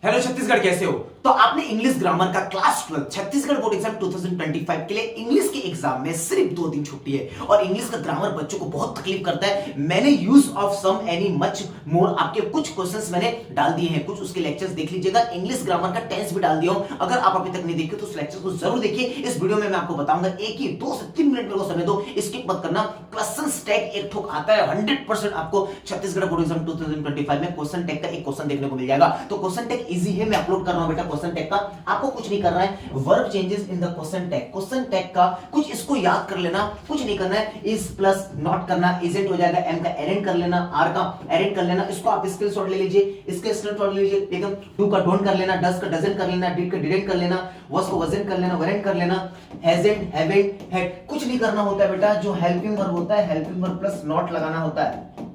Hello Chhattisgarh, कैसे हो? तो आपने इंग्लिश ग्रामर का क्लास 12 छत्तीसगढ़ बोर्ड एग्जाम 2025 के लिए इंग्लिश के एग्जाम में सिर्फ 2 दिन छुट्टी है और इंग्लिश का ग्रामर बच्चों को बहुत तकलीफ करता है। मैंने use of some any much more आपके कुछ क्वेश्चंस मैंने डाल दिए हैं, कुछ उसके लेक्चर्स देख लीजिएगा। इंग्लिश ग्रामर का टेंस भी डाल दिया हूं। अगर आप अभी तक नहीं देखे तो उस लेक्चर को जरूर देखिए। इस वीडियो में मैं आपको बताऊंगा, एक ही 2 से 3 मिनट मेरे को समय दो, स्किप मत करना। क्वेश्चन टैग एक ठोक आता है 100% आपको छत्तीसगढ़ बोर्ड एग्जाम 2025 में क्वेश्चन टैग का एक क्वेश्चन देखने को मिल जाएगा। तो क्वेश्चन टैग इजी है, मैं अपलोड कर रहा हूं बेटा क्वेश्चन टैग का। आपको कुछ नहीं करना है, verb changes in the question tag का कुछ इसको याद कर लेना, कुछ नहीं करना है। इज प्लस नॉट करना, इजंट हो जाएगा, एम का एरेंट कर लेना, आर का एरेंट कर लेना। इसको आप स्क्रीनशॉट ले लीजिए, इसके स्क्रीनशॉट ले लीजिए एकदम। डू का डोंट कर लेना, डज का डजंट कर लेना, डिड का डिडंट कर लेना, वाज को वाजंट कर लेना, वरेंट कर लेना, हैजंट हैवंट हैड। कुछ नहीं करना होता है बेटा। जो हेल्पिंग वर्ब होता है, हेल्पिंग वर्ब प्लस नॉट लगाना होता है।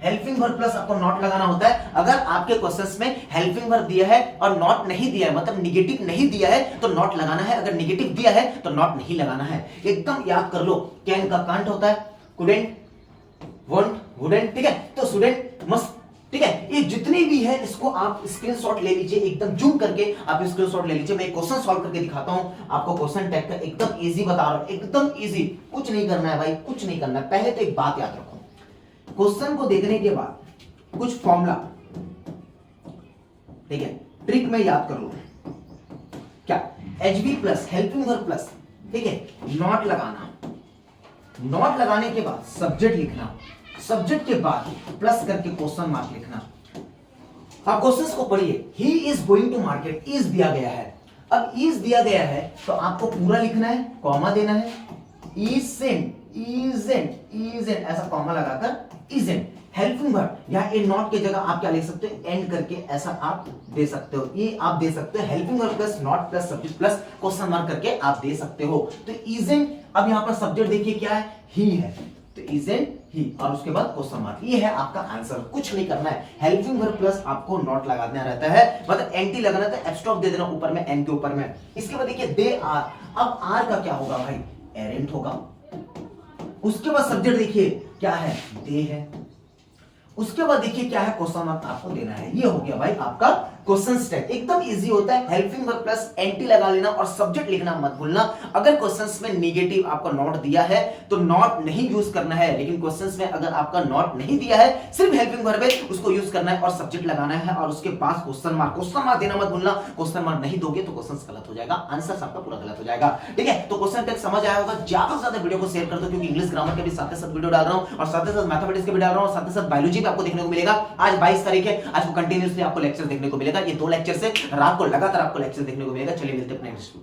हेल्पिंग वर्ब प्लस आपको नॉट लगाना होता है। अगर आपके क्वेश्चंस में हेल्पिंग वर्ब दिया है और नॉट नहीं दिया है, मतलब निगेटिव नहीं दिया है, तो नॉट लगाना है। अगर निगेटिव दिया है तो नॉट नहीं लगाना है। एकदम याद कर लो। कैन का कांट होता है, कुडेंट, वोंट, वुडेंट, ठीक है। तो स्टूडेंट मस्ट, ठीक है। ये जितने भी है इसको आप स्क्रीनशॉट ले लीजिए, एकदम जूम करके आप स्क्रीनशॉट ले लीजिए। मैं एक क्वेश्चन सॉल्व करके दिखाता हूं आपको। क्वेश्चन टैग का एकदम इजी बता रहा हूं, एकदम इजी। कुछ नहीं करना है भाई, कुछ नहीं करना है। पहले तो एक बात याद रखो, क्वेश्चन को देखने के बाद कुछ फॉर्मूला, ठीक है, ट्रिक में याद कर लो। क्या? HB plus helping verb plus, ठीक है, नॉट लगाना। नॉट लगाने के बाद सब्जेक्ट लिखना, सब्जेक्ट के बाद प्लस करके क्वेश्चन मार्क लिखना। आप क्वेश्चंस को पढ़िए। He is going to market, is दिया गया है। अब इज दिया गया है तो आपको पूरा लिखना है, कॉमा देना है। इजेंट, इजेंट, इजेंट, ऐसा कॉमा लगाकर इजेंट। हेल्पिंग वर्ब या ए नॉट की जगह आप क्या लिख सकते हो, एंड करके ऐसा आप दे सकते हो। ये आप दे सकते हो helping verb plus not plus subject plus question mark करके आप दे सकते हो। तो इजेंट, अब यहां पर सब्जेक्ट देखिए क्या है, ही है, तो इजेंट ही, और उसके बाद क्वेश्चन मार्क। ये है आपका आंसर। कुछ नहीं करना है। हेल्पिंग वर्ब प्लस आपको नॉट लगाना रहता है, मतलब एंटी लगाना था, एब्स्ट्रॉक दे देना ऊपर में, एन के ऊपर में। इसके बाद देखिए दे आर। अब आर का क्या होगा भाई, एरेंट होगा। उसके बाद सब्जेक्ट देखिए क्या है, दे है। उसके बाद देखिए क्या है, क्वेश्चन मार्क आपको देना है। ये हो गया भाई आपका क्वेश्चन टैग। एकदम इजी होता है। हेल्पिंग वर्ब प्लस एंटी लगा लेना और सब्जेक्ट लिखना मत भूलना। अगर क्वेश्चंस में नेगेटिव आपको नॉट दिया है तो नॉट नहीं यूज करना है, लेकिन क्वेश्चंस में अगर आपका नॉट नहीं दिया है, सिर्फ हेल्पिंग वर्ब है, उसको यूज करना है और सब्जेक्ट लगाना है और उसके बाद क्वेश्चन मार्क देना मत भूलना। क्वेश्चन मार्क नहीं दोगे तो क्वेश्चन गलत हो जाएगा, आंसर आपका पूरा गलत हो जाएगा, ठीक है। तो क्वेश्चन टैग समझ आया होगा। ज्यादा से ज्यादा वीडियो को शेयर कर दो, क्योंकि इंग्लिश ग्रामर के भी साथ साथ वीडियो डाल रहा हूं और साथ साथ मैथमेटिक्स के भी डाल रहा हूं और साथ साथ बायोलॉजी भी आपको देखने को मिलेगा। आज 22 तारीख है, आज को कंटिन्यूअसली आपको लेक्चर देखने को मिलेगा। ये 2 लेक्चर से रात को लगातार आपको लेक्चर देखने को मिलेगा। चलिए मिलते हैं अपने नेक्स्ट